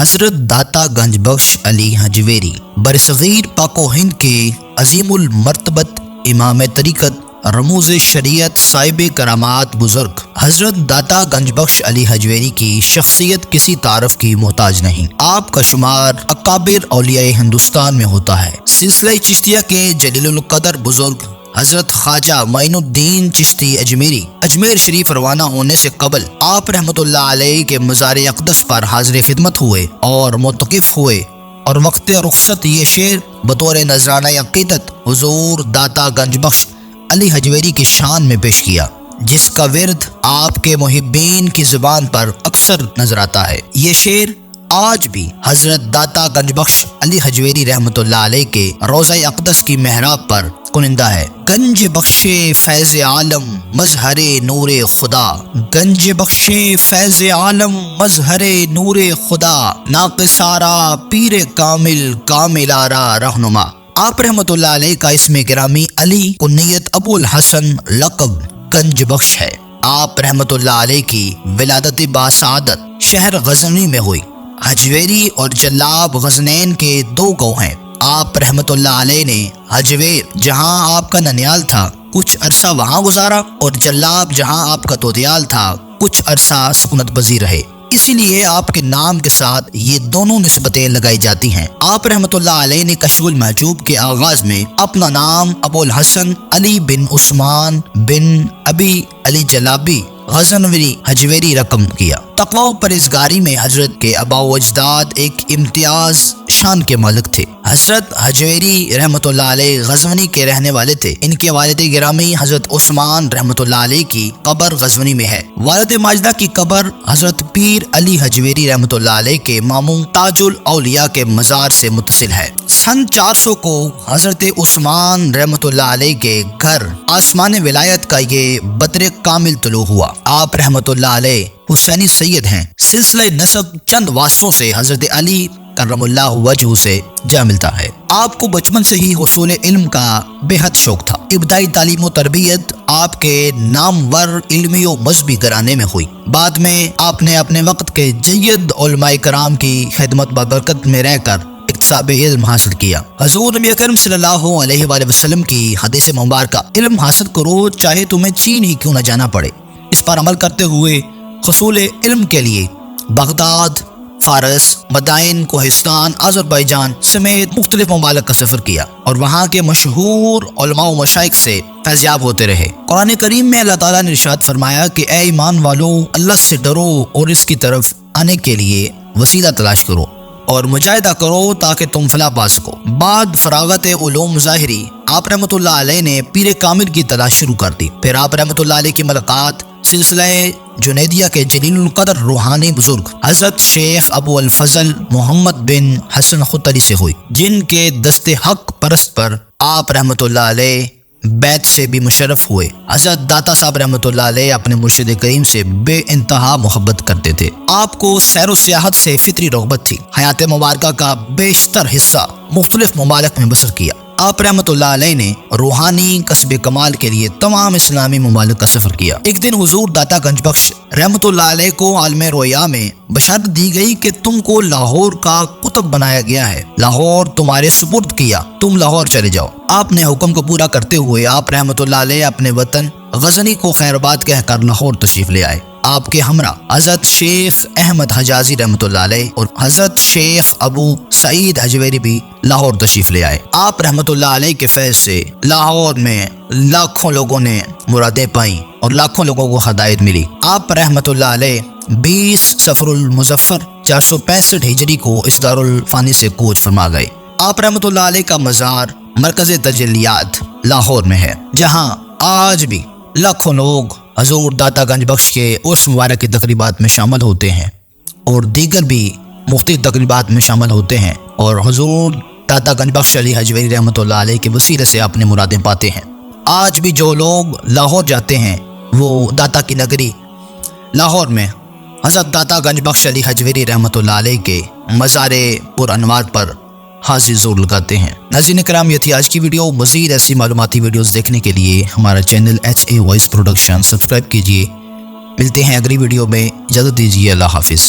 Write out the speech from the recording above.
حضرت داتا گنج بخش علی حجویری برصغیر پاک و ہند کے عظیم المرتبت امام طریقت رموز شریعت صاحب کرامات بزرگ حضرت داتا گنج بخش علی حجویری کی شخصیت کسی تعارف کی محتاج نہیں۔ آپ کا شمار اکابر اولیاء ہندوستان میں ہوتا ہے۔ سلسلہ چشتیہ کے جلیل القدر بزرگ حضرت خواجہ معین الدین چشتی اجمیری اجمیر شریف روانہ ہونے سے قبل آپ رحمۃ اللہ علیہ کے مزار اقدس پر حاضر خدمت ہوئے اور معتکف ہوئے، اور وقت رخصت یہ شعر بطور نذرانہ عقیدت حضور داتا گنج بخش علی حجویری کی شان میں پیش کیا، جس کا ورد آپ کے محبین کی زبان پر اکثر نظر آتا ہے۔ یہ شعر آج بھی حضرت داتا گنج بخش علی حجویری رحمۃ اللہ علیہ کے روضہ اقدس کی محراب پر کنندہ ہے۔ گنج بخش فیض عالم مظہر نور خدا، گنج بخش فیض عالم مظہر نور خدا، ناقصارا پیر کامل کاملارا رہنما۔ آپ رحمۃ اللہ علیہ کا اسم گرامی علی، کنیت ابو الحسن، لقب گنج بخش ہے۔ آپ رحمۃ اللہ علیہ کی ولادت باسعادت شہر غزنی میں ہوئی۔ حجویری اور جلاب غزنین کے دو گاؤں ہیں۔ آپ رحمۃ اللہ علیہ نے حجویر جہاں آپ کا ننیال تھا کچھ عرصہ وہاں گزارا، اور جلاب جہاں آپ کا تودیال تھا کچھ عرصہ سکونت پذیر رہے، اسی لیے آپ کے نام کے ساتھ یہ دونوں نسبتیں لگائی جاتی ہیں۔ آپ رحمۃ اللہ علیہ نے کشف المحجوب کے آغاز میں اپنا نام ابو الحسن علی بن عثمان بن ابی علی جلابی غزنوی حجویری رقم کیا۔ تقوی و پرہیزگاری میں حضرت کے آباء و اجداد ایک امتیاز شان کے مالک تھے۔ حضرت حجویری رحمۃ اللہ علیہ غزنی کے رہنے والے تھے۔ ان کے والد گرامی حضرت عثمان رحمۃ اللہ علیہ کی قبر غزنی میں ہے۔ والد ماجدہ کی قبر حضرت پیر علی حجویری رحمۃ اللہ علیہ کے ماموں تاج الاولیاء کے مزار سے متصل ہے۔ سن 400 کو حضرت عثمان رحمۃ اللہ علیہ کے گھر آسمان ولایت کا یہ بدر کامل طلوع ہوا۔ آپ رحمۃ اللہ علیہ حسینی سید ہیں۔ سلسلہ نسب چند واسطوں سے حضرت علی کرم اللہ وجہ سے جا ملتا ہے۔ آپ کو بچپن سے ہی حصول علم کا بے حد شوق تھا۔ ابتدائی تعلیم و تربیت آپ کے نامور علمی و مذہبی گھرانے میں ہوئی۔ بعد میں آپ نے اپنے وقت کے جید علماء کرام کی خدمت ببرکت میں رہ کر اکتساب علم حاصل کیا۔ حضور نبی اکرم صلی اللہ علیہ وآلہ وسلم کی حدیث مبارکہ علم حاصل کرو چاہے تمہیں چین ہی کیوں نہ جانا پڑے، اس پر عمل کرتے ہوئے حصول علم کے لیے بغداد، فارس، مدائن، کوہستان، آذربائیجان سمیت مختلف ممالک کا سفر کیا، اور وہاں کے مشہور علماء و مشائخ سے فیضیاب ہوتے رہے۔ قرآن کریم میں اللہ تعالیٰ نے ارشاد فرمایا کہ اے ایمان والو، اللہ سے ڈرو اور اس کی طرف آنے کے لیے وسیلہ تلاش کرو اور مجاہدہ کرو تاکہ تم فلاح پا سکو۔ بعد فراغت علوم ظاہری آپ رحمۃ اللہ علیہ نے پیر کامل کی تلاش شروع کر دی۔ پھر آپ رحمۃ اللہ علیہ کی ملاقات سلسلہ جنیدیہ کے جلیل القدر روحانی بزرگ حضرت شیخ ابو الفضل محمد بن حسن خطری سے ہوئی، جن کے دست حق پرست پر آپ رحمۃ اللہ علیہ بیت سے بھی مشرف ہوئے۔ حضرت داتا صاحب رحمۃ اللہ علیہ اپنے مرشد کریم سے بے انتہا محبت کرتے تھے۔ آپ کو سیر و سیاحت سے فطری رغبت تھی۔ حیات مبارکہ کا بیشتر حصہ مختلف ممالک میں بسر کیا۔ آپ رحمۃ اللہ علیہ نے روحانی کسب کمال کے لیے تمام اسلامی ممالک کا سفر کیا۔ ایک دن حضور داتا گنج بخش رحمۃ اللہ علیہ کو عالم رویا میں بشارت دی گئی کہ تم کو لاہور کا قطب بنایا گیا ہے، لاہور تمہارے سپرد کیا، تم لاہور چلے جاؤ۔ آپ نے حکم کو پورا کرتے ہوئے آپ رحمۃ اللہ علیہ اپنے وطن غزنی کو خیر آباد کہہ کر لاہور تشریف لے آئے۔ آپ کے ہمراہ حضرت شیخ احمد حجازی رحمۃ اللہ علیہ اور حضرت شیخ ابو سعید حجویری بھی لاہور تشریف لے آئے۔ آپ رحمۃ اللہ علیہ کے فیض سے لاہور میں لاکھوں لوگوں نے مرادیں پائیں اور لاکھوں لوگوں کو ہدایت ملی۔ آپ رحمۃ اللہ علیہ 20 صفر المظفر 465 ہجری کو اس دارالفانی سے کوچ فرما گئے۔ آپ رحمۃ اللہ علیہ کا مزار مرکز تجلیات لاہور میں ہے، جہاں آج بھی لاکھوں لوگ حضور داتا گنج بخش کے عرس مبارک کی تقریبات میں شامل ہوتے ہیں اور دیگر بھی مختلف تقریبات میں شامل ہوتے ہیں، اور حضور داتا گنج بخش علی حجویری رحمۃ اللہ علیہ کے وسیلے سے اپنے مرادیں پاتے ہیں۔ آج بھی جو لوگ لاہور جاتے ہیں وہ داتا کی نگری لاہور میں حضرت داتا گنج بخش علی حجویری رحمۃ اللہ علیہ کے مزار پر انوار پر حاضر زور لگاتے ہیں۔ ناظرین کرام، یہ تھی آج کی ویڈیو۔ مزید ایسی معلوماتی ویڈیوز دیکھنے کے لیے ہمارا channel HA voice production subscribe کیجیے۔ ملتے ہیں اگلی ویڈیو میں، اجازت دیجیے، اللہ حافظ۔